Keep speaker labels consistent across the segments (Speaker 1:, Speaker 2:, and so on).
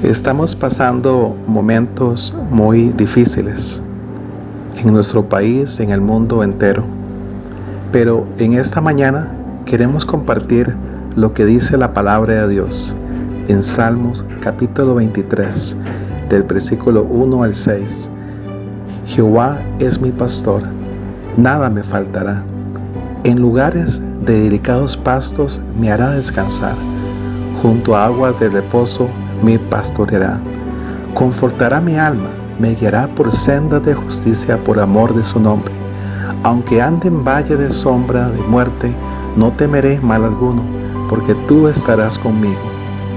Speaker 1: Estamos pasando momentos muy difíciles en nuestro país, en el mundo entero. Pero en esta mañana queremos compartir lo que dice la palabra de Dios en Salmos capítulo 23, del versículo 1 al 6. Jehová es mi pastor, nada me faltará. En lugares de delicados pastos me hará descansar. Junto a aguas de reposo me pastoreará. Confortará mi alma, me guiará por sendas de justicia por amor de su nombre. Aunque ande en valle de sombra de muerte, no temeré mal alguno, porque tú estarás conmigo.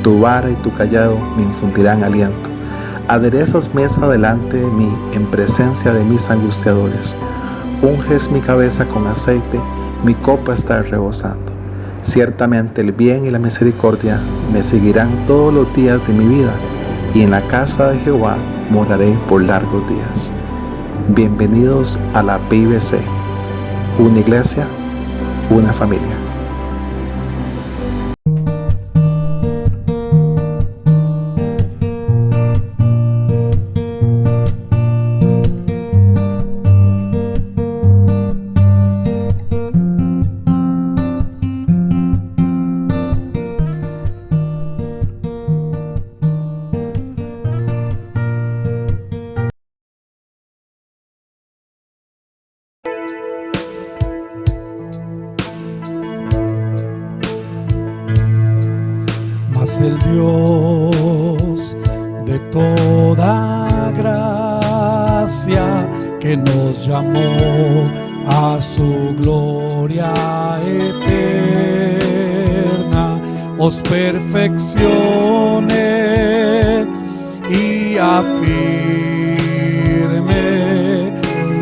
Speaker 1: Tu vara y tu cayado me infundirán aliento. Aderezas mesa delante de mí en presencia de mis angustiadores. Unges mi cabeza con aceite, mi copa está rebosando. Ciertamente el bien y la misericordia me seguirán todos los días de mi vida, y en la casa de Jehová moraré por largos días. Bienvenidos a la PIBC, una iglesia, una familia.
Speaker 2: Mas el Dios de toda gracia, que nos llamó a su gloria eterna, os perfeccione y afirme,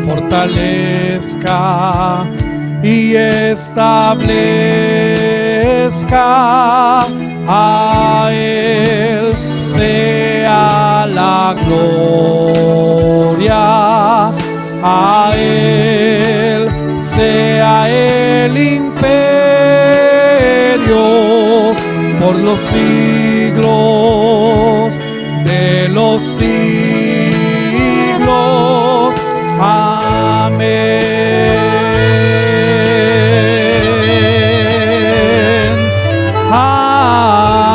Speaker 2: fortalezca y establezca. A Él sea la gloria, a Él sea el imperio por los siglos de los siglos. Amén.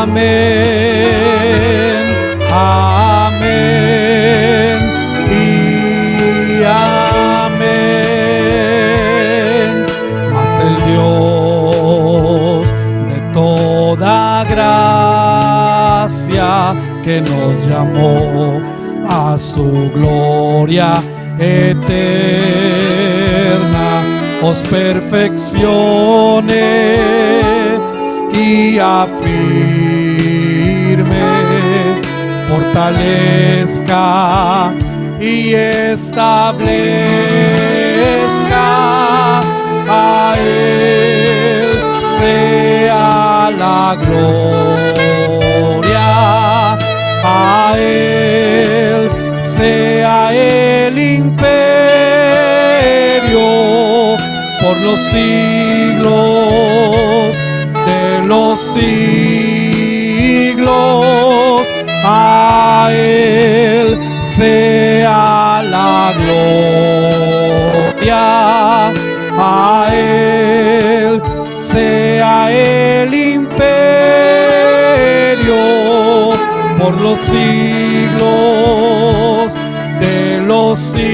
Speaker 2: Amén, amén y amén. Mas el Dios de toda gracia, que nos llamó a su gloria eterna, os perfeccione y afirme, fortalezca y establezca. A Él sea la gloria, a Él sea el imperio por los siglos de los siglos. A Él sea la gloria, a Él sea el imperio por los siglos de los siglos.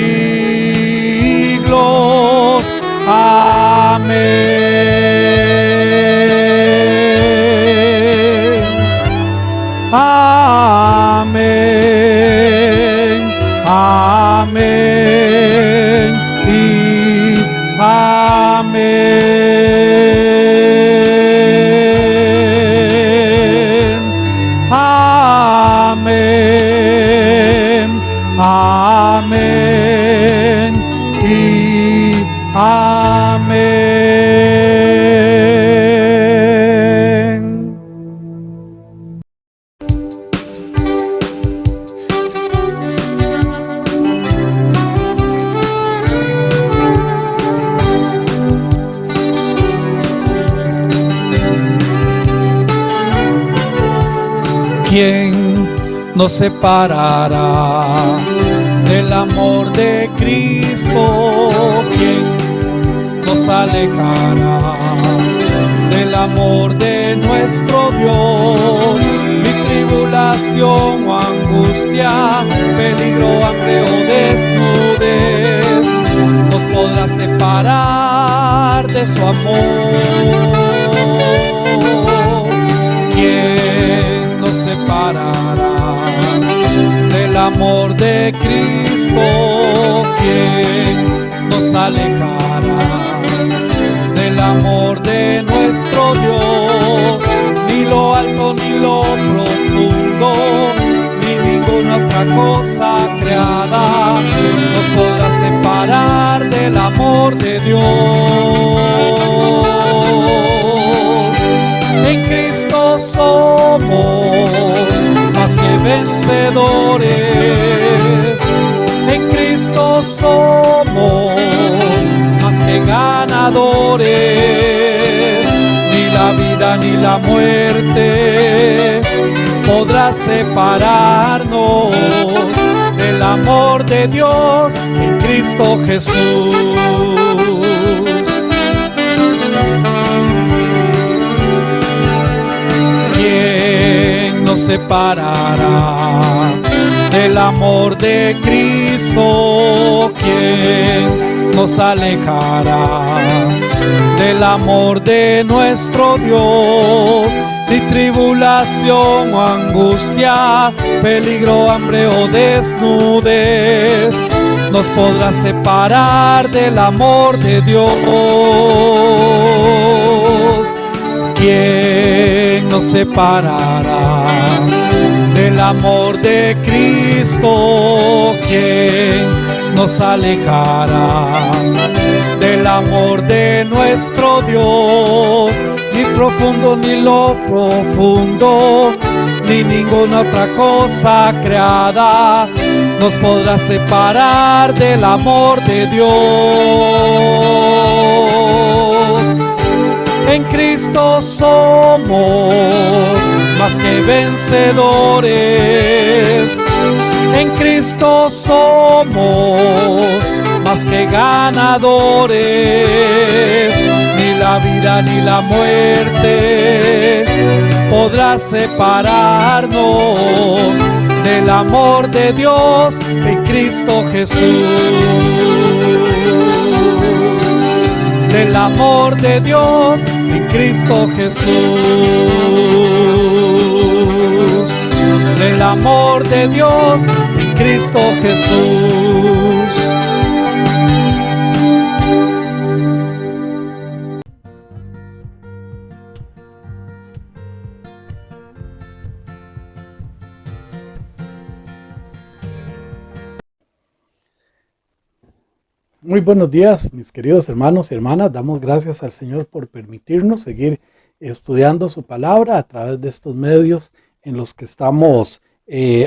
Speaker 2: Amén. Amén, amén y amén. Amén, amén y amén. ¿quién nos separará del amor de Cristo? ¿Quién nos alejará del amor de nuestro Dios? Mi tribulación o angustia, peligro, hambre o desnudez, nos podrá separar de su amor. ¿Quién nos separará del amor de Cristo? ¿Quién nos alejará del amor de nuestro Dios? Ni lo alto ni lo profundo, ni ninguna otra cosa creada nos podrá separar del amor de Dios. En Cristo somos más que vencedores. En Cristo somos más que ganadores. Ni la vida ni la muerte podrá separarnos del amor de Dios en Cristo Jesús. ¿Quién nos separará del amor de Cristo? ¿Quién nos alejará del amor de nuestro Dios? Ni tribulación o angustia, peligro, hambre o desnudez nos podrá separar del amor de Dios. ¿Quién nos separará del amor de Cristo? ¿Quién nos alejará del amor de nuestro Dios? Ni profundo ni lo profundo, ni ninguna otra cosa creada nos podrá separar del amor de Dios. En Cristo somos más que vencedores. En Cristo somos más que ganadores. Ni la vida ni la muerte podrá separarnos del amor de Dios en Cristo Jesús. Del amor de Dios en Cristo Jesús. Del amor de Dios en Cristo Jesús.
Speaker 3: Muy buenos días, mis queridos hermanos y hermanas. Damos gracias al Señor por permitirnos seguir estudiando su palabra a través de estos medios en los que estamos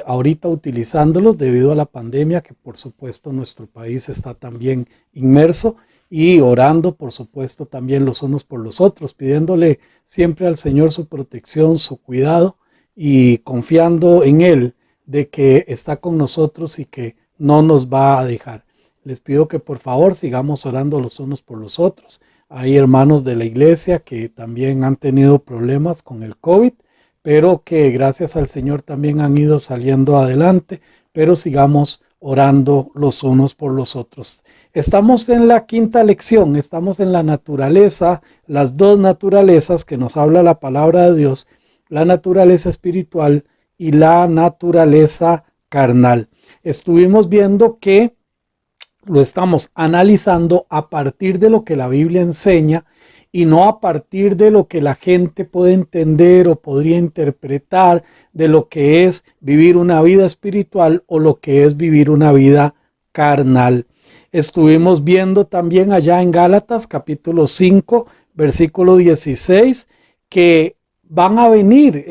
Speaker 3: ahorita utilizándolos debido a la pandemia, que por supuesto nuestro país está también inmerso, y orando por supuesto también los unos por los otros, pidiéndole siempre al Señor su protección, su cuidado, y confiando en Él de que está con nosotros y que no nos va a dejar. Les pido que por favor sigamos orando los unos por los otros. Hay hermanos de la iglesia que también han tenido problemas con el COVID, pero que gracias al Señor también han ido saliendo adelante, pero sigamos orando los unos por los otros. Estamos en la quinta lección, estamos en la naturaleza, las dos naturalezas que nos habla la palabra de Dios, la naturaleza espiritual y la naturaleza carnal. Estuvimos viendo que lo estamos analizando a partir de lo que la Biblia enseña y no a partir de lo que la gente puede entender o podría interpretar de lo que es vivir una vida espiritual o lo que es vivir una vida carnal. Estuvimos viendo también allá en Gálatas capítulo 5 versículo 16 que van a venir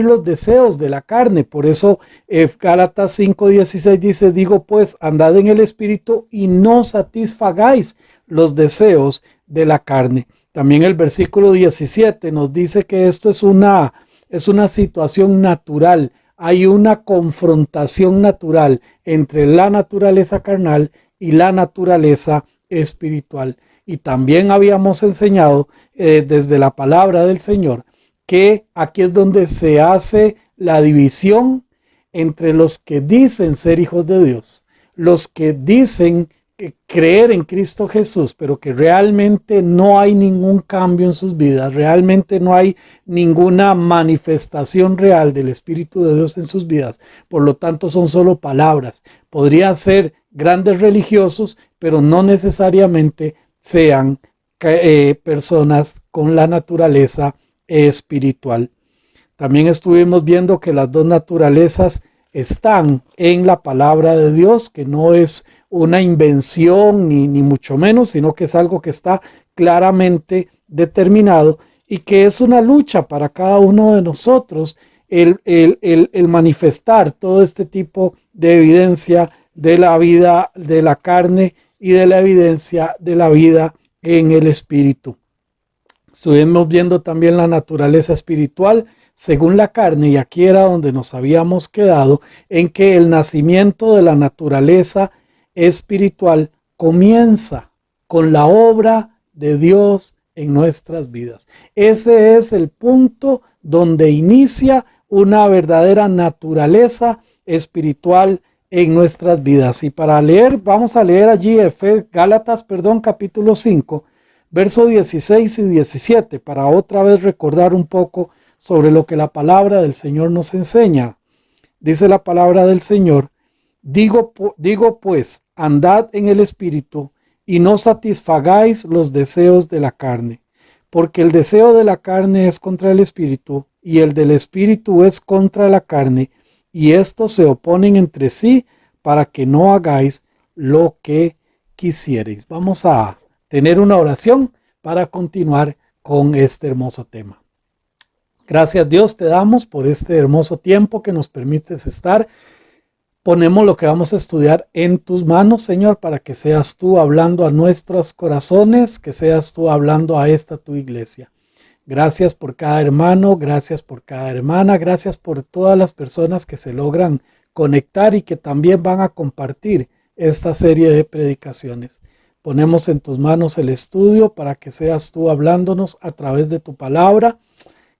Speaker 3: los deseos de la carne. Por eso Gálatas 5:16 dice: digo pues, andad en el espíritu y no satisfagáis los deseos de la carne. También el versículo 17 nos dice que esto es una es una situación natural. Hay una confrontación natural entre la naturaleza carnal y la naturaleza espiritual. Y también habíamos enseñado desde la palabra del Señor que aquí es donde se hace la división entre los que dicen ser hijos de Dios, los que dicen creer en Cristo Jesús, pero que realmente no hay ningún cambio en sus vidas, realmente no hay ninguna manifestación real del Espíritu de Dios en sus vidas. Por lo tanto, son solo palabras. Podrían ser grandes religiosos, pero no necesariamente sean personas con la naturaleza espiritual. También estuvimos viendo que las dos naturalezas están en la palabra de Dios, que no es una invención ni mucho menos, sino que es algo que está claramente determinado y que es una lucha para cada uno de nosotros el manifestar todo este tipo de evidencia de la vida de la carne y de la evidencia de la vida en el espíritu. Estuvimos viendo también la naturaleza espiritual según la carne, y aquí era donde nos habíamos quedado, en que el nacimiento de la naturaleza espiritual comienza con la obra de Dios en nuestras vidas. Ese es el punto donde inicia una verdadera naturaleza espiritual en nuestras vidas. Y para leer, vamos a leer allí Gálatas, capítulo 5, versos 16 y 17, para otra vez recordar un poco sobre lo que la palabra del Señor nos enseña. Dice la palabra del Señor: digo pues, andad en el Espíritu y no satisfagáis los deseos de la carne, porque el deseo de la carne es contra el Espíritu y el del Espíritu es contra la carne, y estos se oponen entre sí para que no hagáis lo que quisierais. Vamos a tener una oración para continuar con este hermoso tema. Gracias Dios te damos por este hermoso tiempo que nos permites estar. Ponemos lo que vamos a estudiar en tus manos, Señor, para que seas tú hablando a nuestros corazones, que seas tú hablando a esta tu iglesia. Gracias por cada hermano, gracias por cada hermana, gracias por todas las personas que se logran conectar y que también van a compartir esta serie de predicaciones. Ponemos en tus manos el estudio para que seas tú hablándonos a través de tu palabra.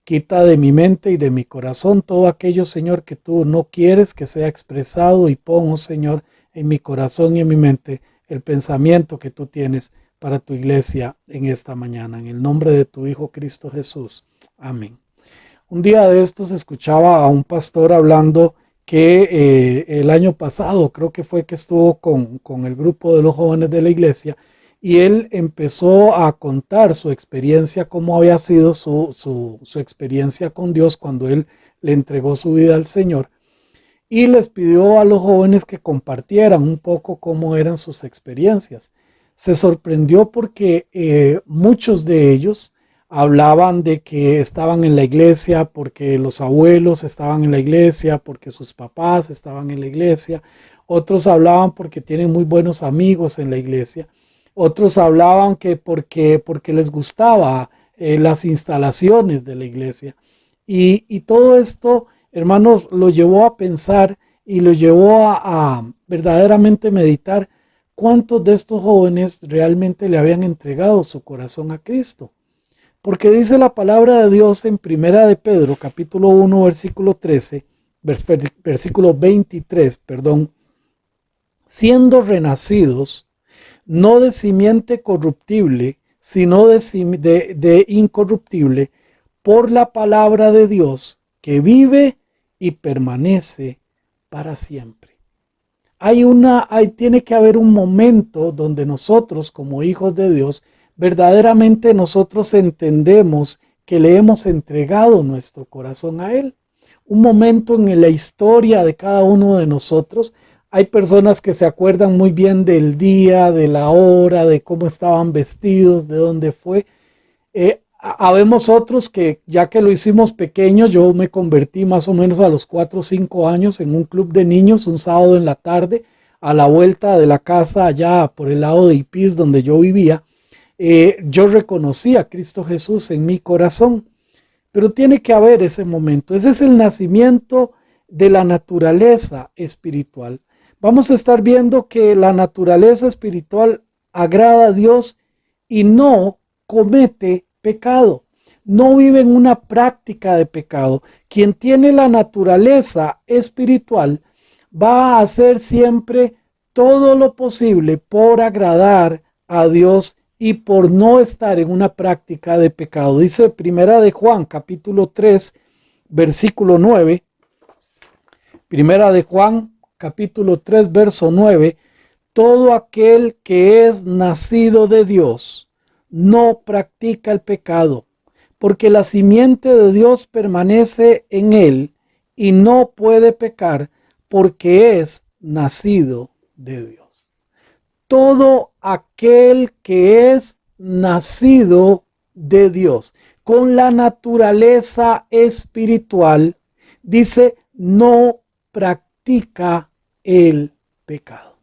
Speaker 3: Quita de mi mente y de mi corazón todo aquello, Señor, que tú no quieres que sea expresado, y pon, oh Señor, en mi corazón y en mi mente el pensamiento que tú tienes para tu iglesia en esta mañana. En el nombre de tu Hijo Cristo Jesús. Amén. Un día de estos escuchaba a un pastor hablando que el año pasado, creo que fue que estuvo con el grupo de los jóvenes de la iglesia, y él empezó a contar su experiencia, cómo había sido su experiencia con Dios cuando él le entregó su vida al Señor. Y les pidió a los jóvenes que compartieran un poco cómo eran sus experiencias. Se sorprendió porque muchos de ellos hablaban de que estaban en la iglesia porque los abuelos estaban en la iglesia, porque sus papás estaban en la iglesia. Otros hablaban porque tienen muy buenos amigos en la iglesia. Otros hablaban que porque les gustaba las instalaciones de la iglesia. Y todo esto, hermanos, lo llevó a pensar y lo llevó a verdaderamente meditar cuántos de estos jóvenes realmente le habían entregado su corazón a Cristo. Porque dice la palabra de Dios en Primera de Pedro, capítulo 1, versículo 13, versículo 23, siendo renacidos, no de simiente corruptible, sino de incorruptible, por la palabra de Dios, que vive y permanece para siempre. Tiene que haber un momento donde nosotros, como hijos de Dios, verdaderamente nosotros entendemos que le hemos entregado nuestro corazón a Él. Un momento en la historia de cada uno de nosotros. Hay personas que se acuerdan muy bien del día, de la hora, de cómo estaban vestidos, de dónde fue. Habemos otros que, ya que lo hicimos pequeño, yo me convertí más o menos a los 4 o 5 años en un club de niños un sábado en la tarde, a la vuelta de la casa allá por el lado de Ipis donde yo vivía. Yo reconocí a Cristo Jesús en mi corazón, pero tiene que haber ese momento. Ese es el nacimiento de la naturaleza espiritual. Vamos a estar viendo que la naturaleza espiritual agrada a Dios y no comete pecado. No vive en una práctica de pecado. Quien tiene la naturaleza espiritual va a hacer siempre todo lo posible por agradar a Dios y por no estar en una práctica de pecado. Dice Primera de Juan, capítulo 3, versículo 9. Primera de Juan, capítulo 3, verso 9. Todo aquel que es nacido de Dios no practica el pecado, porque la simiente de Dios permanece en él y no puede pecar porque es nacido de Dios. Todo aquel que es nacido de Dios, con la naturaleza espiritual, dice, no practica el pecado.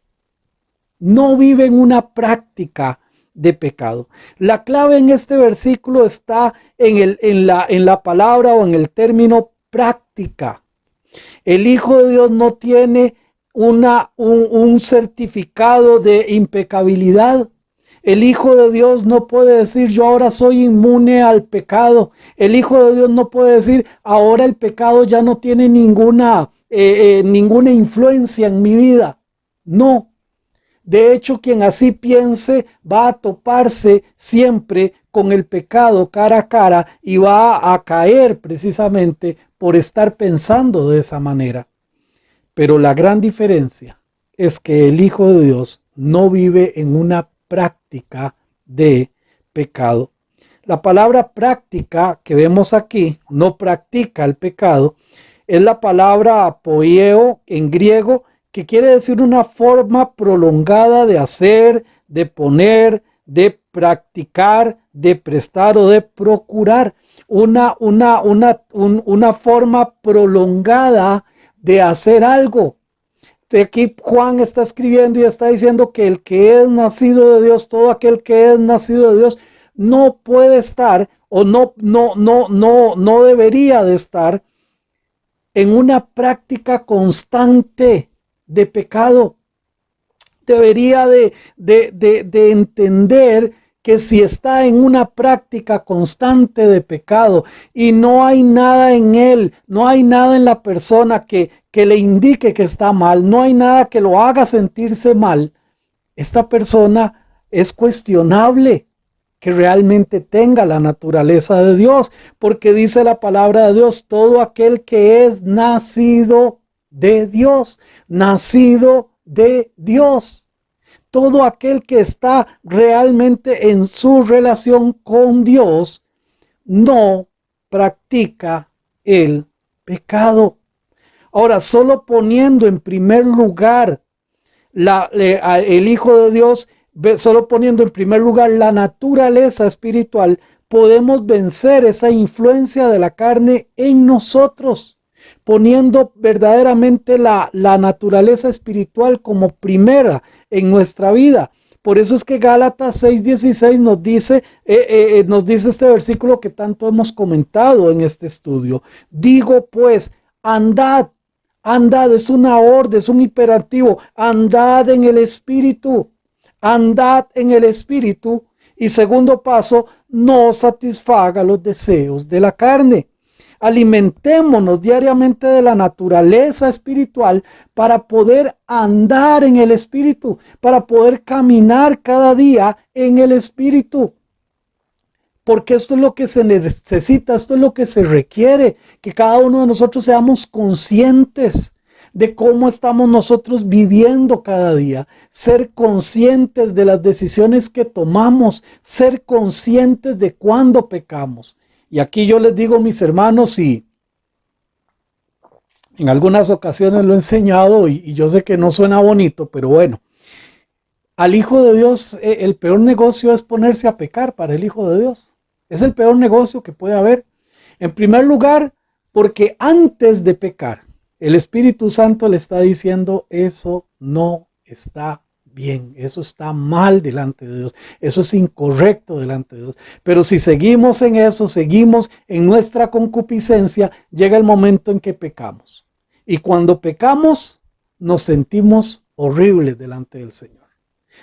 Speaker 3: No vive en una práctica de pecado. La clave en este versículo está en la palabra o en el término práctica. El Hijo de Dios no tiene un certificado de impecabilidad. El Hijo de Dios no puede decir yo ahora soy inmune al pecado. El Hijo de Dios no puede decir ahora el pecado ya no tiene ninguna influencia en mi vida. No. De hecho, quien así piense va a toparse siempre con el pecado cara a cara y va a caer precisamente por estar pensando de esa manera. Pero la gran diferencia es que el Hijo de Dios no vive en una práctica de pecado. La palabra práctica que vemos aquí, no practica el pecado, es la palabra apoieo en griego, que quiere decir una forma prolongada de hacer, de poner, de practicar, de prestar o de procurar. Una forma prolongada de hacer algo. De aquí Juan está escribiendo y está diciendo que el que es nacido de Dios, todo aquel que es nacido de Dios, no puede estar o no debería de estar en una práctica constante de pecado. Debería de entender que si está en una práctica constante de pecado y no hay nada en él, no hay nada en la persona que le indique que está mal, no hay nada que lo haga sentirse mal, esta persona es cuestionable que realmente tenga la naturaleza de Dios, porque dice la palabra de Dios, todo aquel que es nacido de Dios, nacido de Dios. Todo aquel que está realmente en su relación con Dios no practica el pecado. Ahora, solo poniendo en primer lugar el Hijo de Dios, solo poniendo en primer lugar la naturaleza espiritual, podemos vencer esa influencia de la carne en nosotros, poniendo verdaderamente la naturaleza espiritual como primera en nuestra vida. Por eso es que Gálatas 6:16 nos dice este versículo que tanto hemos comentado en este estudio. Digo pues, andad, es una orden, es un imperativo, andad en el Espíritu, andad en el Espíritu. Y segundo paso, no satisfaga los deseos de la carne. Alimentémonos diariamente de la naturaleza espiritual para poder andar en el Espíritu, para poder caminar cada día en el Espíritu. Porque esto es lo que se necesita, esto es lo que se requiere, que cada uno de nosotros seamos conscientes de cómo estamos nosotros viviendo cada día, ser conscientes de las decisiones que tomamos, ser conscientes de cuándo pecamos. Y aquí yo les digo, mis hermanos, y en algunas ocasiones lo he enseñado y yo sé que no suena bonito, pero bueno, al Hijo de Dios el peor negocio es ponerse a pecar para el Hijo de Dios. Es el peor negocio que puede haber. En primer lugar, porque antes de pecar, el Espíritu Santo le está diciendo, eso no está bien, eso está mal delante de Dios, eso es incorrecto delante de Dios. Pero si seguimos en eso, seguimos en nuestra concupiscencia, llega el momento en que pecamos. Y cuando pecamos, nos sentimos horribles delante del Señor.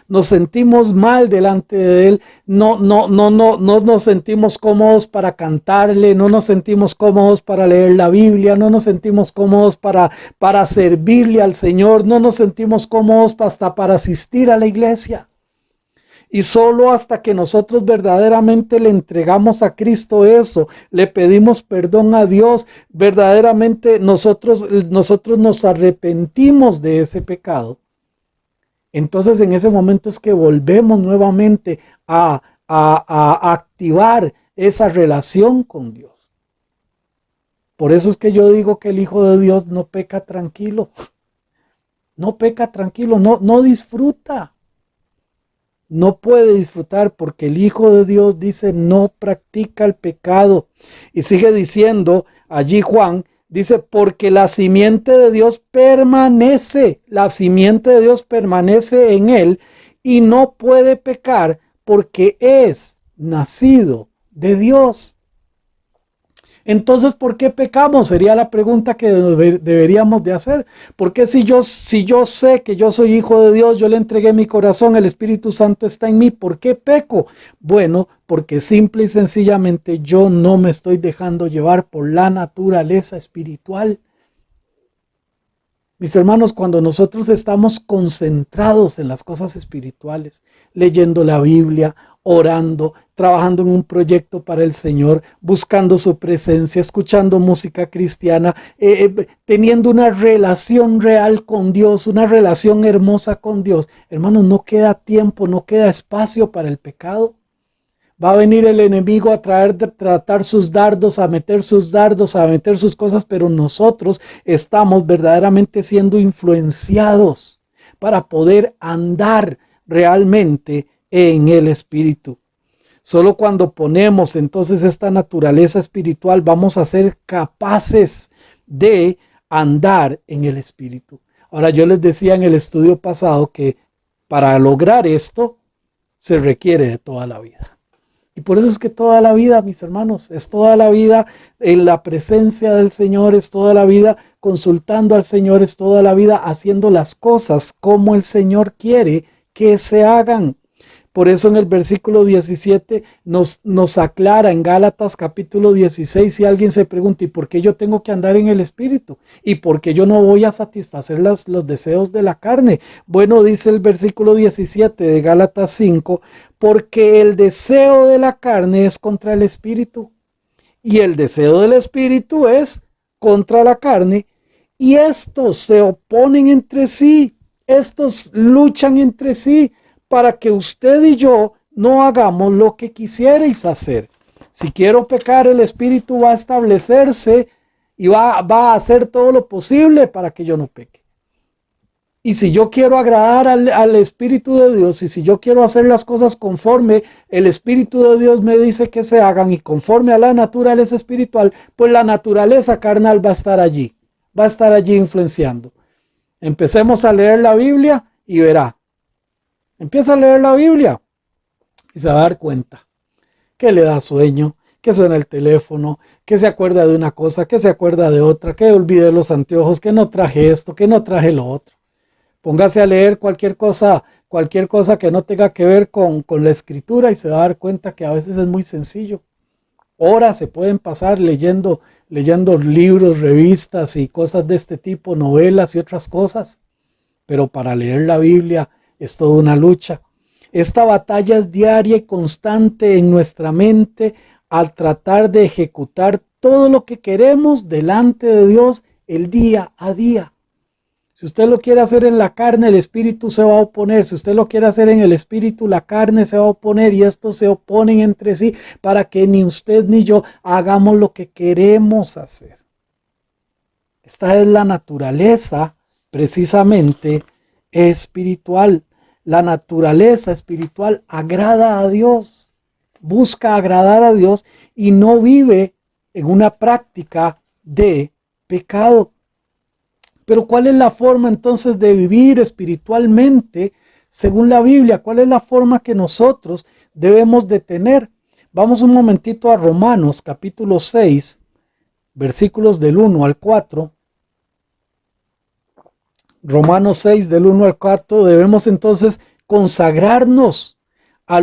Speaker 3: Nos sentimos mal delante de Él, no nos sentimos cómodos para cantarle, no nos sentimos cómodos para leer la Biblia, no nos sentimos cómodos para servirle al Señor, no nos sentimos cómodos hasta para asistir a la iglesia. Y solo hasta que nosotros verdaderamente le entregamos a Cristo eso, le pedimos perdón a Dios, verdaderamente nosotros nos arrepentimos de ese pecado. Entonces en ese momento es que volvemos nuevamente a activar esa relación con Dios. Por eso es que yo digo que el Hijo de Dios no peca tranquilo. No peca tranquilo, no disfruta. No puede disfrutar porque el Hijo de Dios dice no practica el pecado. Y sigue diciendo allí Juan, dice, porque la simiente de Dios permanece, la simiente de Dios permanece en él y no puede pecar porque es nacido de Dios. Entonces, ¿por qué pecamos? Sería la pregunta que deberíamos de hacer. Porque si yo sé que yo soy hijo de Dios, yo le entregué mi corazón, el Espíritu Santo está en mí, ¿por qué peco? Bueno, porque simple y sencillamente yo no me estoy dejando llevar por la naturaleza espiritual. Mis hermanos, cuando nosotros estamos concentrados en las cosas espirituales, leyendo la Biblia, orando, trabajando en un proyecto para el Señor, buscando su presencia, escuchando música cristiana, teniendo una relación real con Dios, una relación hermosa con Dios, hermanos, no queda tiempo, no queda espacio para el pecado. Va a venir el enemigo a tratar sus dardos, a meter sus dardos, a meter sus cosas, pero nosotros estamos verdaderamente siendo influenciados para poder andar realmente en el Espíritu. Solo cuando ponemos entonces esta naturaleza espiritual vamos a ser capaces de andar en el Espíritu. Ahora, yo les decía en el estudio pasado que para lograr esto se requiere de toda la vida. Y por eso es que toda la vida, mis hermanos, es toda la vida en la presencia del Señor, es toda la vida consultando al Señor, es toda la vida haciendo las cosas como el Señor quiere que se hagan. Por eso en el versículo 17 nos aclara en Gálatas capítulo 16, si alguien se pregunta, ¿y por qué yo tengo que andar en el Espíritu? ¿Y por qué yo no voy a satisfacer los deseos de la carne? Bueno, dice el versículo 17 de Gálatas 5, porque el deseo de la carne es contra el Espíritu, y el deseo del Espíritu es contra la carne, y estos se oponen entre sí, estos luchan entre sí, para que usted y yo no hagamos lo que quisierais hacer. Si quiero pecar, el Espíritu va a establecerse y va a hacer todo lo posible para que yo no peque. Y si yo quiero agradar al Espíritu de Dios, y si yo quiero hacer las cosas conforme el Espíritu de Dios me dice que se hagan y conforme a la naturaleza espiritual, pues la naturaleza carnal va a estar allí influenciando. Empecemos a leer la Biblia y verá. Empieza a leer la Biblia y se va a dar cuenta que le da sueño, que suena el teléfono, que se acuerda de una cosa, que se acuerda de otra, que olvide los anteojos, que no traje esto, que no traje lo otro. Póngase a leer cualquier cosa que no tenga que ver con la escritura y se va a dar cuenta que a veces es muy sencillo. Horas se pueden pasar leyendo libros, revistas y cosas de este tipo, novelas y otras cosas, pero para leer la Biblia es toda una lucha. Esta batalla es diaria y constante en nuestra mente al tratar de ejecutar todo lo que queremos delante de Dios el día a día. Si usted lo quiere hacer en la carne, el espíritu se va a oponer. Si usted lo quiere hacer en el espíritu, la carne se va a oponer y estos se oponen entre sí para que ni usted ni yo hagamos lo que queremos hacer. Esta es la naturaleza precisamente espiritual. La naturaleza espiritual agrada a Dios, busca agradar a Dios y no vive en una práctica de pecado. Pero ¿cuál es la forma entonces de vivir espiritualmente según la Biblia? ¿Cuál es la forma que nosotros debemos de tener? Vamos un momentito a Romanos capítulo 6, versículos del 1 al 4. Romanos 6 del 1 al 4, debemos entonces consagrarnos a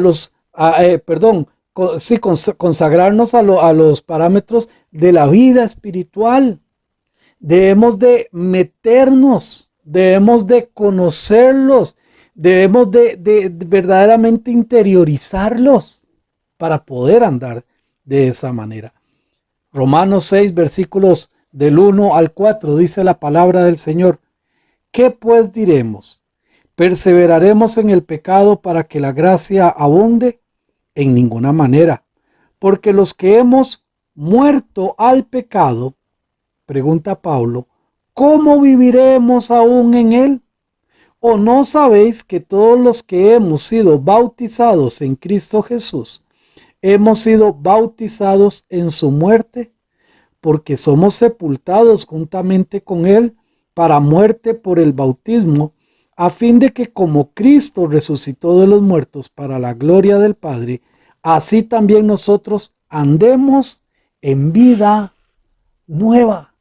Speaker 3: consagrarnos a los parámetros de la vida espiritual. Debemos de meternos, debemos de conocerlos, debemos de verdaderamente interiorizarlos para poder andar de esa manera. Romanos 6, versículos del 1 al 4, dice la palabra del Señor. ¿Qué pues diremos? ¿Perseveraremos en el pecado para que la gracia abunde? En ninguna manera, porque los que hemos muerto al pecado, pregunta Pablo, ¿cómo viviremos aún en él? ¿O no sabéis que todos los que hemos sido bautizados en Cristo Jesús, hemos sido bautizados en su muerte? Porque somos sepultados juntamente con él para muerte por el bautismo, a fin de que como Cristo resucitó de los muertos para la gloria del Padre, así también nosotros andemos en vida nueva.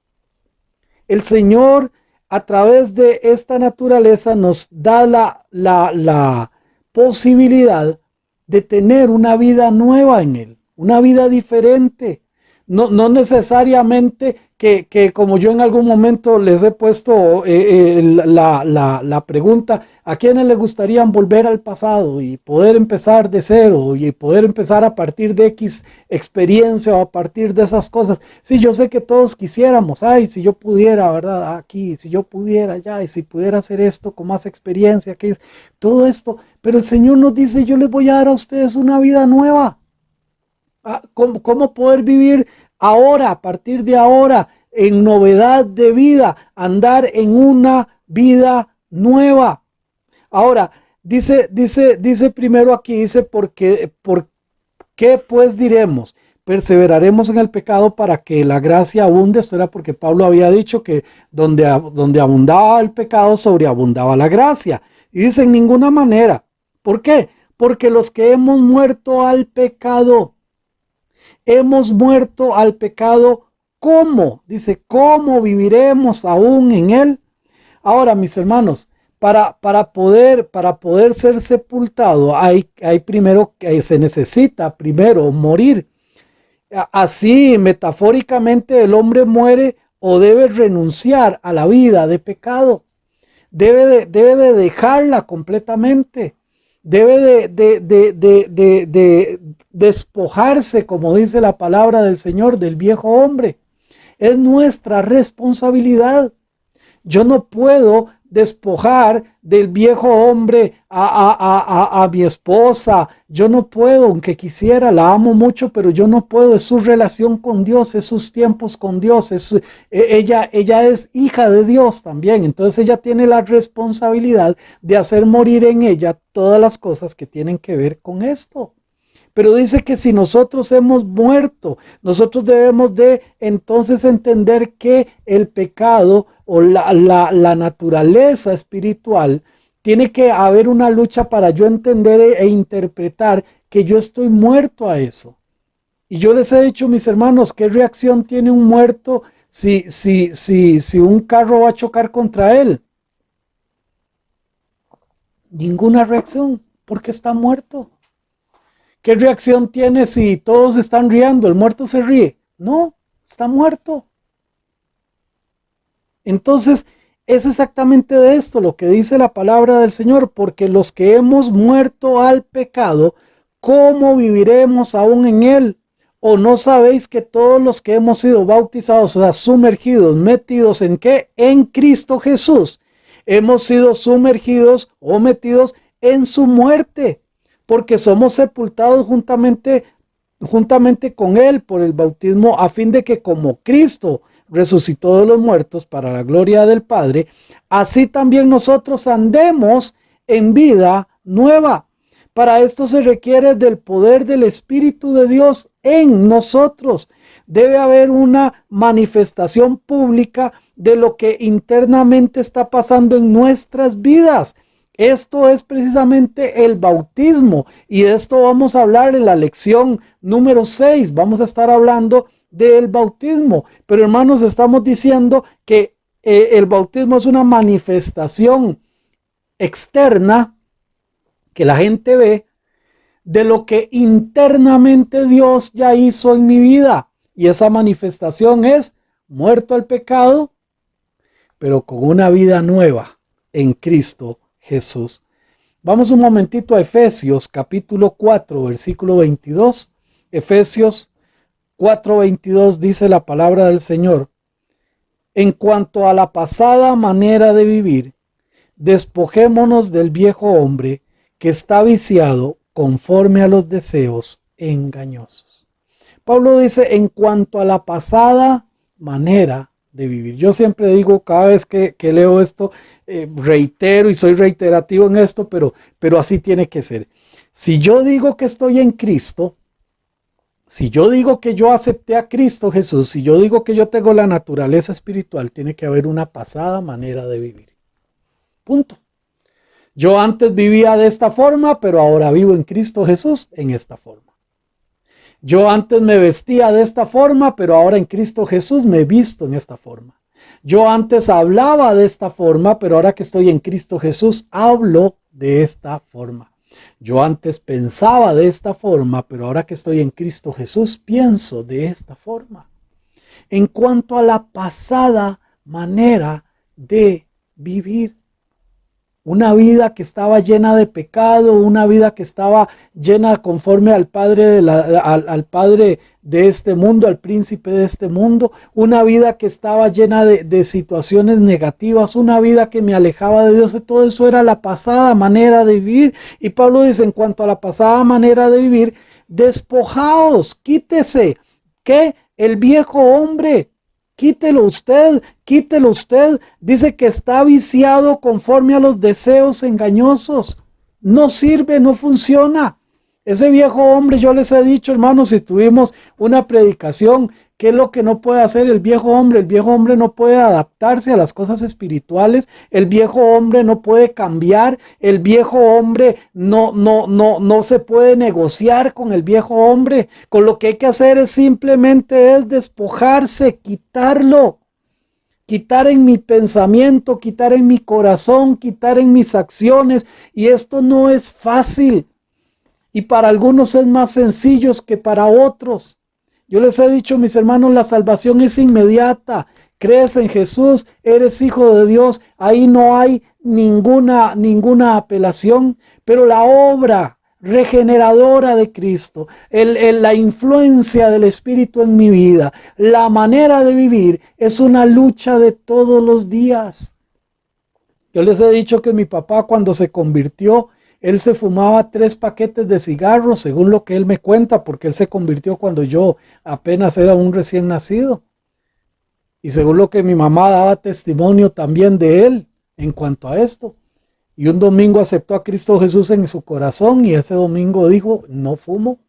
Speaker 3: El Señor, a través de esta naturaleza, nos da la posibilidad de tener una vida nueva en Él, una vida diferente. No necesariamente que como yo en algún momento les he puesto la pregunta, ¿a quiénes les gustaría volver al pasado y poder empezar de cero y poder empezar a partir de X experiencia o a partir de esas cosas? Sí, yo sé que todos quisiéramos, ay, si yo pudiera, ¿verdad? Aquí, si yo pudiera allá, y si pudiera hacer esto con más experiencia, que es todo esto. Pero el Señor nos dice, yo les voy a dar a ustedes una vida nueva. ¿Cómo poder vivir ahora, a partir de ahora, en novedad de vida, andar en una vida nueva? Ahora, dice primero aquí, dice, ¿por qué pues diremos? Perseveraremos en el pecado para que la gracia abunde. Esto era porque Pablo había dicho que donde abundaba el pecado, sobreabundaba la gracia. Y dice, en ninguna manera. ¿Por qué? Porque los que hemos muerto al pecado, hemos muerto al pecado, ¿cómo? Dice, ¿cómo viviremos aún en él? Ahora, mis hermanos, para poder ser sepultado, hay primero que se necesita primero morir. Así, metafóricamente, el hombre muere o debe renunciar a la vida de pecado. Debe de dejarla completamente. Debe de despojarse, como dice la palabra del Señor, del viejo hombre. Es nuestra responsabilidad. Yo no puedo despojar del viejo hombre a mi esposa. Yo no puedo, aunque quisiera, la amo mucho, pero yo no puedo. Es su relación con Dios, es sus tiempos con Dios. Ella es hija de Dios también. Entonces ella tiene la responsabilidad de hacer morir en ella todas las cosas que tienen que ver con esto. Pero dice que si nosotros hemos muerto, nosotros debemos de entonces entender que el pecado o la naturaleza espiritual, tiene que haber una lucha para yo entender e interpretar que yo estoy muerto a eso. Y yo les he dicho, mis hermanos, ¿qué reacción tiene un muerto si un carro va a chocar contra él? Ninguna reacción, porque está muerto. ¿Qué reacción tiene si todos están riendo? ¿El muerto se ríe? No, está muerto. Entonces, es exactamente de esto lo que dice la palabra del Señor, porque los que hemos muerto al pecado, ¿cómo viviremos aún en él? ¿O no sabéis que todos los que hemos sido bautizados, o sea, sumergidos, metidos en qué? En Cristo Jesús, hemos sido sumergidos o metidos en su muerte, porque somos sepultados juntamente con él por el bautismo, a fin de que como Cristo resucitó de los muertos para la gloria del Padre, así también nosotros andemos en vida nueva. Para esto se requiere del poder del Espíritu de Dios en nosotros. Debe haber una manifestación pública de lo que internamente está pasando en nuestras vidas. Esto es precisamente el bautismo, y de esto vamos a hablar en la lección número 6. Vamos a estar hablando del bautismo, pero hermanos, estamos diciendo que el bautismo es una manifestación externa que la gente ve de lo que internamente Dios ya hizo en mi vida, y esa manifestación es muerto al pecado, pero con una vida nueva en Cristo Jesús. Vamos un momentito a Efesios capítulo 4, versículo 22. Efesios 4:22 dice la palabra del Señor: en cuanto a la pasada manera de vivir, despojémonos del viejo hombre que está viciado conforme a los deseos engañosos. Pablo dice en cuanto a la pasada manera de vivir. Yo siempre digo, cada vez que leo esto, reitero y soy reiterativo en esto, pero así tiene que ser. Si yo digo que estoy en Cristo, si yo digo que yo acepté a Cristo Jesús, si yo digo que yo tengo la naturaleza espiritual, tiene que haber una pasada manera de vivir. Punto. Yo antes vivía de esta forma, pero ahora vivo en Cristo Jesús en esta forma. Yo antes me vestía de esta forma, pero ahora en Cristo Jesús me visto en esta forma. Yo antes hablaba de esta forma, pero ahora que estoy en Cristo Jesús, hablo de esta forma. Yo antes pensaba de esta forma, pero ahora que estoy en Cristo Jesús, pienso de esta forma. En cuanto a la pasada manera de vivir, una vida que estaba llena de pecado, una vida que estaba llena conforme al padre de este mundo, al príncipe de este mundo, una vida que estaba llena de situaciones negativas, una vida que me alejaba de Dios. Todo eso era la pasada manera de vivir. Y Pablo dice, en cuanto a la pasada manera de vivir, despojaos, quítese, ¿qué? El viejo hombre. Quítelo usted. Dice que está viciado conforme a los deseos engañosos. No sirve, no funciona. Ese viejo hombre, yo les he dicho, hermanos, si tuvimos una predicación, ¿qué es lo que no puede hacer el viejo hombre? El viejo hombre no puede adaptarse a las cosas espirituales. El viejo hombre no puede cambiar. El viejo hombre no se puede negociar con el viejo hombre. Con lo que hay que hacer es simplemente despojarse, quitarlo. Quitar en mi pensamiento, quitar en mi corazón, quitar en mis acciones. Y esto no es fácil. Y para algunos es más sencillo que para otros. Yo les he dicho, mis hermanos, la salvación es inmediata. Crees en Jesús, eres hijo de Dios. Ahí no hay ninguna apelación. Pero la obra regeneradora de Cristo, la influencia del Espíritu en mi vida, la manera de vivir, es una lucha de todos los días. Yo les he dicho que mi papá, cuando se convirtió, él se fumaba 3 paquetes de cigarros, según lo que él me cuenta, porque él se convirtió cuando yo apenas era un recién nacido. Y según lo que mi mamá daba testimonio también de él en cuanto a esto. Y un domingo aceptó a Cristo Jesús en su corazón y ese domingo dijo, no fumo.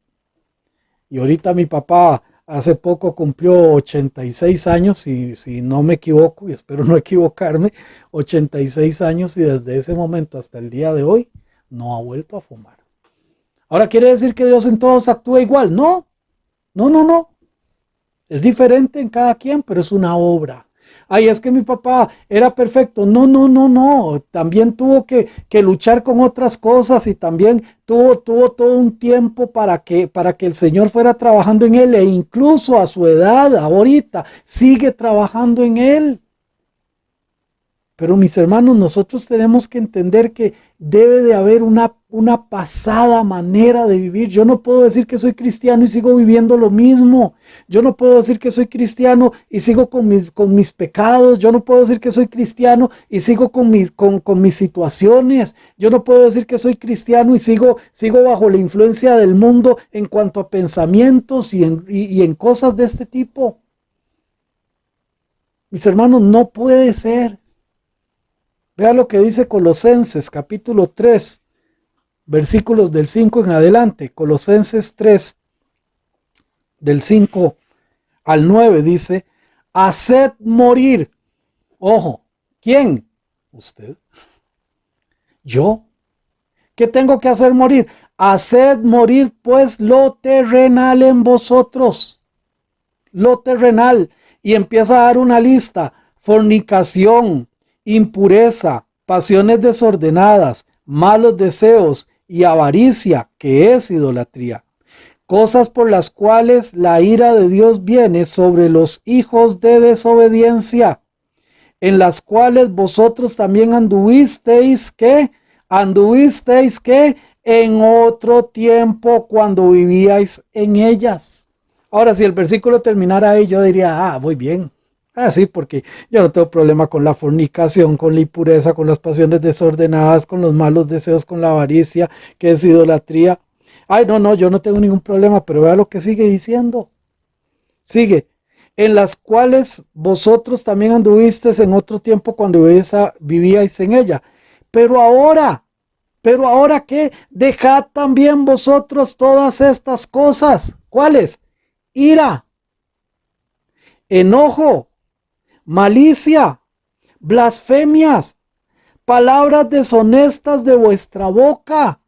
Speaker 3: Y ahorita mi papá hace poco cumplió 86 años, si no me equivoco, y espero no equivocarme, 86 años, y desde ese momento hasta el día de hoy no ha vuelto a fumar. Ahora, ¿quiere decir que Dios en todos actúa igual? No. Es diferente en cada quien, pero es una obra. Ay, es que mi papá era perfecto. No. También tuvo que luchar con otras cosas y también tuvo todo un tiempo para que el Señor fuera trabajando en él, e incluso a su edad, ahorita, sigue trabajando en él. Pero mis hermanos, nosotros tenemos que entender que debe de haber una pasada manera de vivir. Yo no puedo decir que soy cristiano y sigo viviendo lo mismo. Yo no puedo decir que soy cristiano y sigo con mis pecados. Yo no puedo decir que soy cristiano y sigo con mis situaciones. Yo no puedo decir que soy cristiano y sigo bajo la influencia del mundo en cuanto a pensamientos y en cosas de este tipo. Mis hermanos, no puede ser. Vea lo que dice Colosenses capítulo 3, versículos del 5 en adelante. Colosenses 3, del 5 al 9 dice, haced morir. Ojo, ¿quién? Usted. Yo. ¿Qué tengo que hacer morir? Haced morir pues lo terrenal en vosotros. Lo terrenal. Y empieza a dar una lista: fornicación, impureza, pasiones desordenadas, malos deseos y avaricia, que es idolatría. Cosas por las cuales la ira de Dios viene sobre los hijos de desobediencia, en las cuales vosotros también anduvisteis, ¿qué? Anduvisteis, ¿qué? En otro tiempo cuando vivíais en ellas. Ahora, si el versículo terminara ahí, yo diría, muy bien. Sí, porque yo no tengo problema con la fornicación, con la impureza, con las pasiones desordenadas, con los malos deseos, con la avaricia, que es idolatría. No, yo no tengo ningún problema, pero vea lo que sigue diciendo. Sigue: en las cuales vosotros también anduvisteis en otro tiempo cuando vivíais en ella. Pero ahora, ¿qué? Dejad también vosotros todas estas cosas. ¿Cuáles? Ira, enojo, malicia, blasfemias, palabras deshonestas de vuestra boca.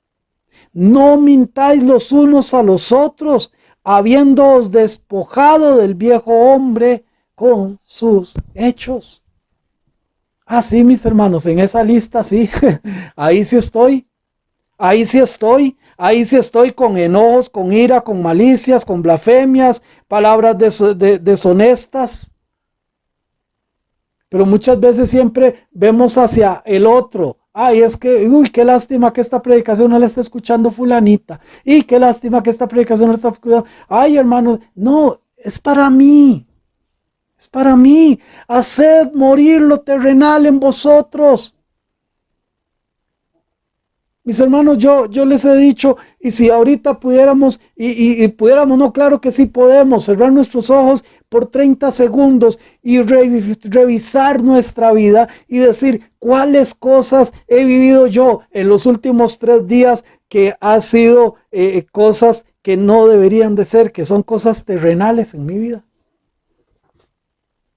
Speaker 3: No mintáis los unos a los otros, habiéndoos despojado del viejo hombre con sus hechos. Sí, mis hermanos, en esa lista sí, ahí sí estoy, con enojos, con ira, con malicias, con blasfemias, palabras deshonestas. Pero muchas veces siempre vemos hacia el otro. Es que, qué lástima que esta predicación no la está escuchando fulanita. Y qué lástima que esta predicación no la está escuchando. Hermano, no, es para mí. Es para mí. Haced morir lo terrenal en vosotros. Mis hermanos, yo les he dicho, y si ahorita pudiéramos, no, claro que sí podemos, cerrar nuestros ojos por 30 segundos y revisar nuestra vida y decir cuáles cosas he vivido yo en los últimos 3 días que ha sido cosas que no deberían de ser, que son cosas terrenales en mi vida.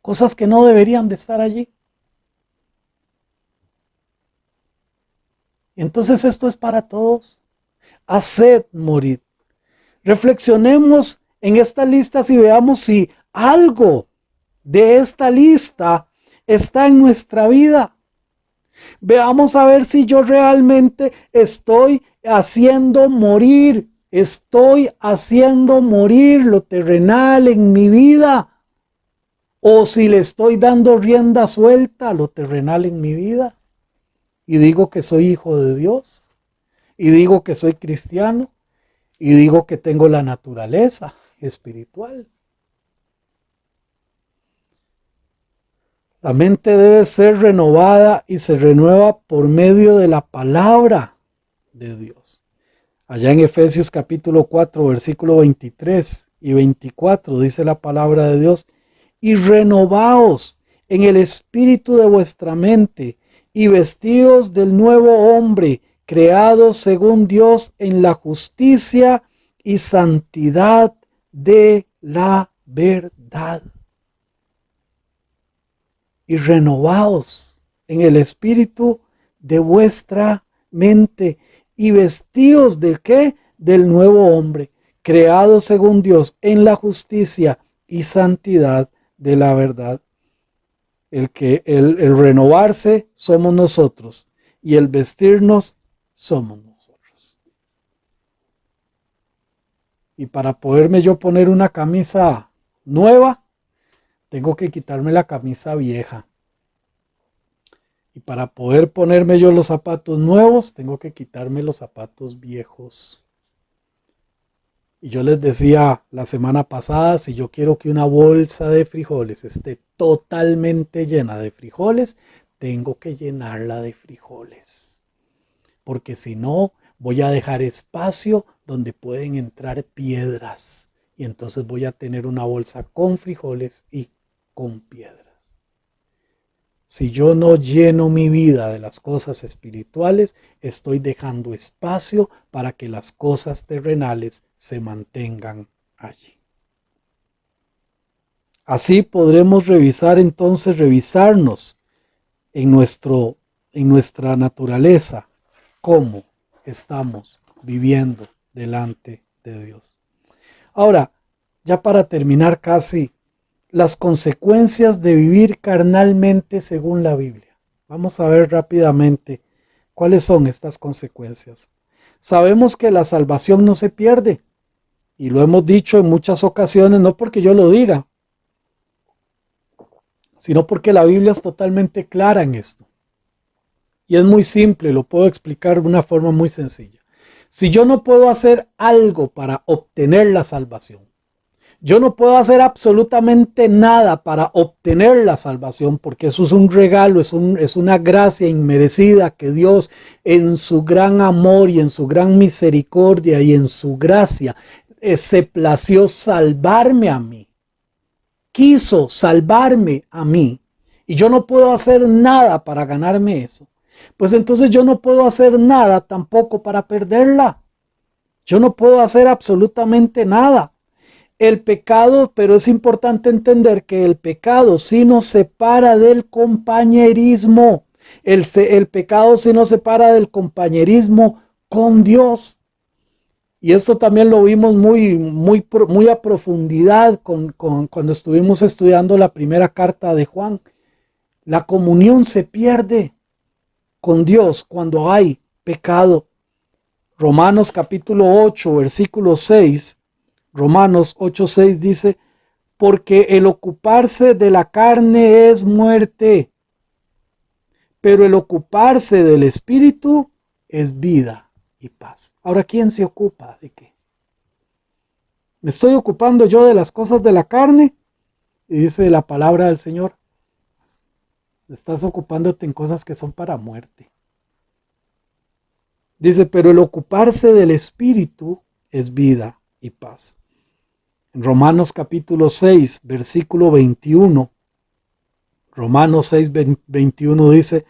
Speaker 3: Cosas que no deberían de estar allí. Entonces esto es para todos. Haced morir. Reflexionemos en esta lista y veamos si algo de esta lista está en nuestra vida. Veamos a ver si yo realmente estoy haciendo morir lo terrenal en mi vida, o si le estoy dando rienda suelta a lo terrenal en mi vida. Y digo que soy hijo de Dios, y digo que soy cristiano, y digo que tengo la naturaleza espiritual. La mente debe ser renovada y se renueva por medio de la palabra de Dios. Allá en Efesios capítulo 4, versículo 23 y 24 dice la palabra de Dios: y renovaos en el espíritu de vuestra mente, y vestíos del nuevo hombre, creado según Dios en la justicia y santidad de la verdad. Y renovaos en el espíritu de vuestra mente, y vestíos ¿del qué? Del nuevo hombre, creado según Dios en la justicia y santidad de la verdad. El renovarse somos nosotros, y el vestirnos somos nosotros. Y para poderme yo poner una camisa nueva, tengo que quitarme la camisa vieja. Y para poder ponerme yo los zapatos nuevos, tengo que quitarme los zapatos viejos. Y yo les decía la semana pasada, si yo quiero que una bolsa de frijoles esté totalmente llena de frijoles, tengo que llenarla de frijoles. Porque si no, voy a dejar espacio donde pueden entrar piedras. Y entonces voy a tener una bolsa con frijoles y con piedras. Si yo no lleno mi vida de las cosas espirituales, estoy dejando espacio para que las cosas terrenales se mantengan allí. Así podremos revisarnos en nuestra naturaleza cómo estamos viviendo delante de Dios. Ahora, ya para terminar casi, las consecuencias de vivir carnalmente según la Biblia. Vamos a ver rápidamente cuáles son estas consecuencias. Sabemos que la salvación no se pierde, y lo hemos dicho en muchas ocasiones, no porque yo lo diga, sino porque la Biblia es totalmente clara en esto. Y es muy simple, lo puedo explicar de una forma muy sencilla. Si yo no puedo hacer algo para obtener la salvación, yo no puedo hacer absolutamente nada para obtener la salvación, porque eso es un regalo, es una gracia inmerecida que Dios en su gran amor y en su gran misericordia y en su gracia se plació salvarme a mí. Quiso salvarme a mí y yo no puedo hacer nada para ganarme eso. Pues entonces yo no puedo hacer nada tampoco para perderla. Yo no puedo hacer absolutamente nada. El pecado, pero es importante entender que el pecado sí nos separa del compañerismo. El pecado sí nos separa del compañerismo con Dios. Y esto también lo vimos muy a profundidad cuando estuvimos estudiando la primera carta de Juan. La comunión se pierde con Dios cuando hay pecado. Romanos capítulo 8, versículo 6. Romanos 8:6 dice, porque el ocuparse de la carne es muerte, pero el ocuparse del espíritu es vida y paz. Ahora, ¿quién se ocupa de qué? ¿Me estoy ocupando yo de las cosas de la carne? Y dice la palabra del Señor, estás ocupándote en cosas que son para muerte. Dice, pero el ocuparse del espíritu es vida y paz. En Romanos capítulo 6, versículo 21, Romanos 6, 21 dice,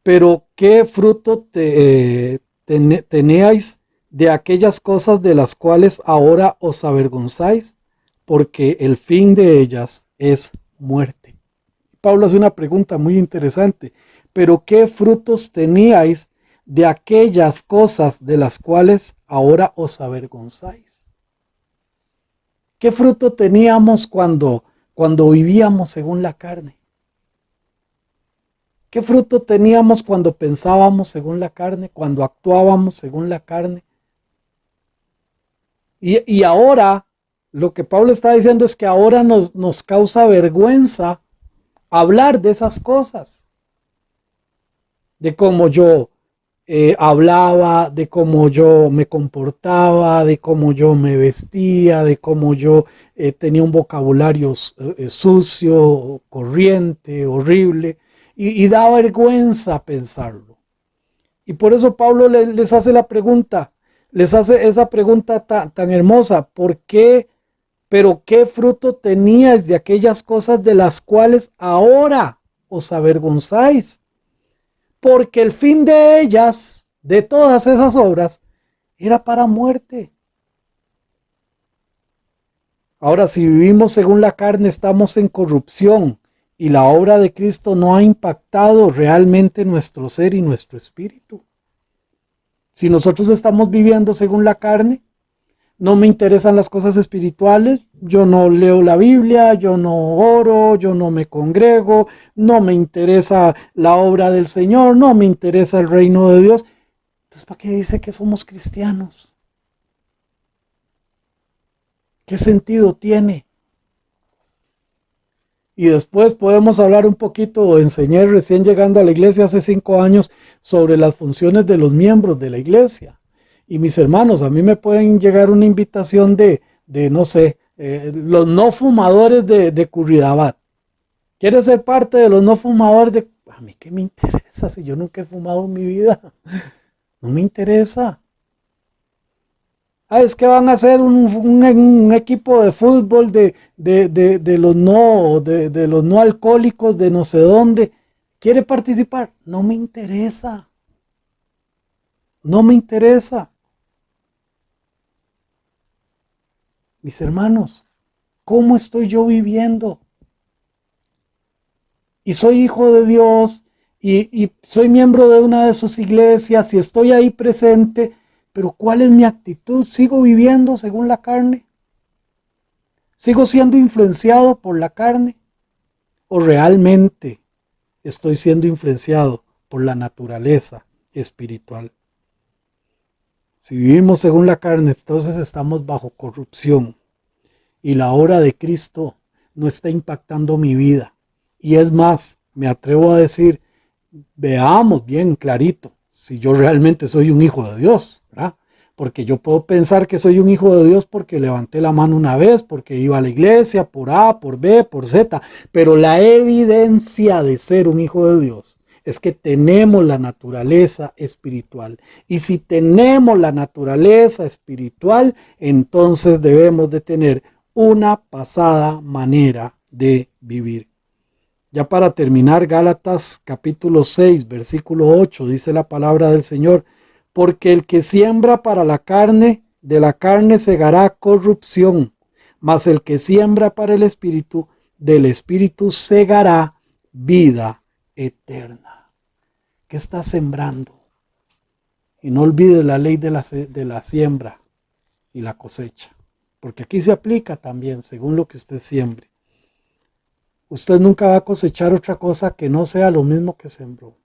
Speaker 3: pero ¿qué fruto teníais de aquellas cosas de las cuales ahora os avergonzáis? Porque el fin de ellas es muerte. Pablo hace una pregunta muy interesante, pero ¿qué frutos teníais de aquellas cosas de las cuales ahora os avergonzáis? ¿Qué fruto teníamos cuando vivíamos según la carne? ¿Qué fruto teníamos cuando pensábamos según la carne, cuando actuábamos según la carne? Y ahora, lo que Pablo está diciendo es que ahora nos causa vergüenza hablar de esas cosas. De cómo yo hablaba, de cómo yo me comportaba, de cómo yo me vestía, de cómo yo tenía un vocabulario sucio, corriente, horrible, y da vergüenza pensarlo. Y por eso Pablo les hace la pregunta, les hace esa pregunta tan hermosa, ¿por qué? Pero ¿qué fruto teníais de aquellas cosas de las cuales ahora os avergonzáis? Porque el fin de ellas, de todas esas obras, era para muerte. Ahora, si vivimos según la carne, estamos en corrupción y la obra de Cristo no ha impactado realmente nuestro ser y nuestro espíritu. Si nosotros estamos viviendo según la carne, no me interesan las cosas espirituales, yo no leo la Biblia, yo no oro, yo no me congrego, no me interesa la obra del Señor, no me interesa el reino de Dios. Entonces, ¿para qué dice que somos cristianos? ¿Qué sentido tiene? Y después podemos hablar un poquito, enseñé recién llegando a la iglesia hace 5 años sobre las funciones de los miembros de la iglesia. Y mis hermanos, a mí me pueden llegar una invitación de no sé, los no fumadores de Curridabat. ¿Quieres ser parte de los no fumadores de...? A mí qué me interesa si yo nunca he fumado en mi vida. No me interesa. Es que van a hacer un equipo de fútbol de los no alcohólicos de no sé dónde. ¿Quiere participar? No me interesa. No me interesa. Mis hermanos, ¿cómo estoy yo viviendo? Y soy hijo de Dios y soy miembro de una de sus iglesias y estoy ahí presente, pero ¿cuál es mi actitud? ¿Sigo viviendo según la carne? ¿Sigo siendo influenciado por la carne? ¿O realmente estoy siendo influenciado por la naturaleza espiritual? Si vivimos según la carne, entonces estamos bajo corrupción y la obra de Cristo no está impactando mi vida. Y es más, me atrevo a decir, veamos bien clarito si yo realmente soy un hijo de Dios, ¿verdad? Porque yo puedo pensar que soy un hijo de Dios porque levanté la mano una vez, porque iba a la iglesia, por A, por B, por Z, pero la evidencia de ser un hijo de Dios es que tenemos la naturaleza espiritual. Y si tenemos la naturaleza espiritual, entonces debemos de tener una pasada manera de vivir. Ya para terminar, Gálatas capítulo 6, versículo 8, dice la palabra del Señor: porque el que siembra para la carne, de la carne segará corrupción, mas el que siembra para el Espíritu, del Espíritu segará vida eterna. ¿Qué estás sembrando? Y no olvides la ley de la siembra y la cosecha, porque aquí se aplica también según lo que usted siembre. Usted nunca va a cosechar otra cosa que no sea lo mismo que sembró.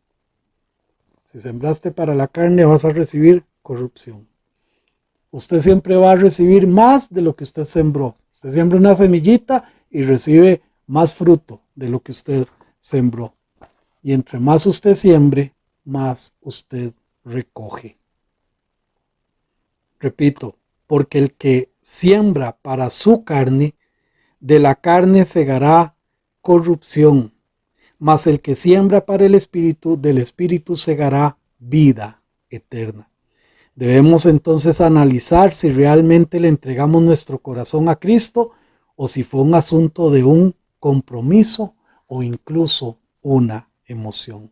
Speaker 3: Si sembraste para la carne, vas a recibir corrupción. Usted siempre va a recibir más de lo que usted sembró. Usted siembra una semillita y recibe más fruto de lo que usted sembró. Y entre más usted siembre, más usted recoge. Repito, porque el que siembra para su carne, de la carne segará corrupción, mas el que siembra para el Espíritu, del Espíritu segará vida eterna. Debemos entonces analizar si realmente le entregamos nuestro corazón a Cristo o si fue un asunto de un compromiso o incluso una emoción.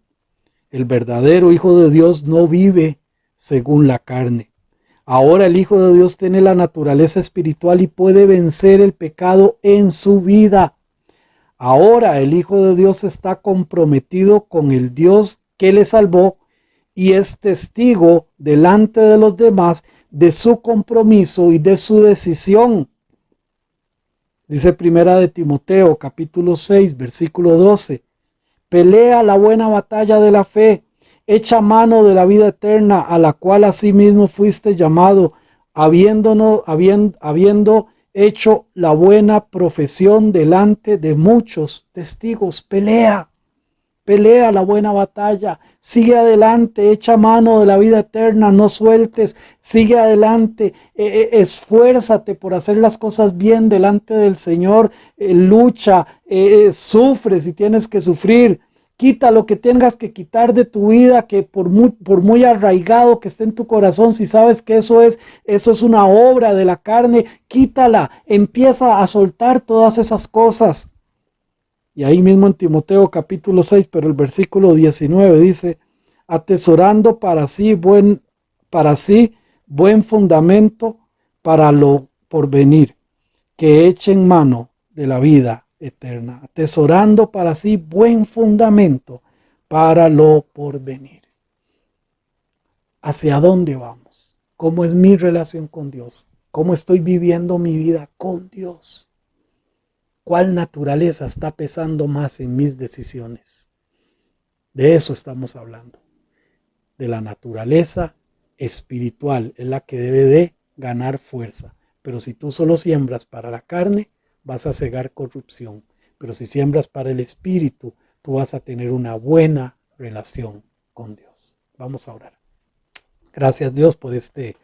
Speaker 3: El verdadero Hijo de Dios no vive según la carne. Ahora el Hijo de Dios tiene la naturaleza espiritual y puede vencer el pecado en su vida. Ahora el Hijo de Dios está comprometido con el Dios que le salvó y es testigo delante de los demás de su compromiso y de su decisión. Dice Primera de Timoteo, capítulo 6, versículo 12. Pelea la buena batalla de la fe, echa mano de la vida eterna, a la cual asimismo fuiste llamado, habiendo hecho la buena profesión delante de muchos testigos. Pelea la buena batalla, sigue adelante, echa mano de la vida eterna, no sueltes, sigue adelante, esfuérzate por hacer las cosas bien delante del Señor, lucha, sufre si tienes que sufrir, quita lo que tengas que quitar de tu vida, que por muy arraigado que esté en tu corazón, si sabes que eso es una obra de la carne, quítala, empieza a soltar todas esas cosas. Y ahí mismo en Timoteo capítulo 6, pero el versículo 19 dice: atesorando para sí buen fundamento para lo porvenir, que echen mano de la vida eterna. Atesorando para sí buen fundamento para lo porvenir. ¿Hacia dónde vamos? ¿Cómo es mi relación con Dios? ¿Cómo estoy viviendo mi vida con Dios? ¿Cuál naturaleza está pesando más en mis decisiones? De eso estamos hablando. De la naturaleza espiritual es la que debe de ganar fuerza. Pero si tú solo siembras para la carne, vas a cegar corrupción. Pero si siembras para el Espíritu, tú vas a tener una buena relación con Dios. Vamos a orar. Gracias, Dios, por este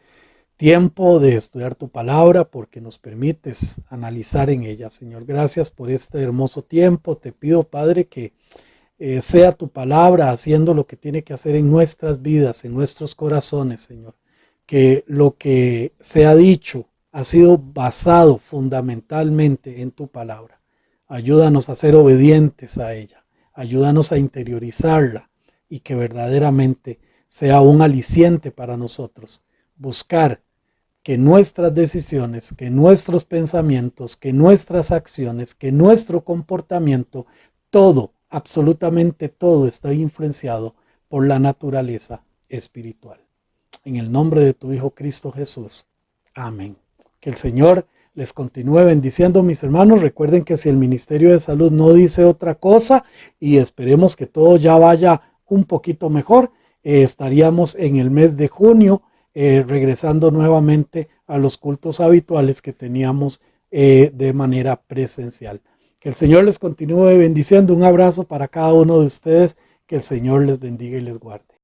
Speaker 3: tiempo de estudiar tu palabra, porque nos permites analizar en ella, Señor. Gracias por este hermoso tiempo. Te pido, Padre, que sea tu palabra haciendo lo que tiene que hacer en nuestras vidas, en nuestros corazones, Señor. Que lo que se ha dicho ha sido basado fundamentalmente en tu palabra. Ayúdanos a ser obedientes a ella. Ayúdanos a interiorizarla y que verdaderamente sea un aliciente para nosotros. Buscar que nuestras decisiones, que nuestros pensamientos, que nuestras acciones, que nuestro comportamiento, todo absolutamente todo está influenciado por la naturaleza espiritual. En el nombre de tu Hijo Cristo Jesús. Amén. Que el Señor les continúe bendiciendo, mis hermanos. Recuerden que si el Ministerio de Salud no dice otra cosa, y esperemos que todo ya vaya un poquito mejor, estaríamos en el mes de junio regresando nuevamente a los cultos habituales que teníamos de manera presencial. Que el Señor les continúe bendiciendo. Un abrazo para cada uno de ustedes. Que el Señor les bendiga y les guarde.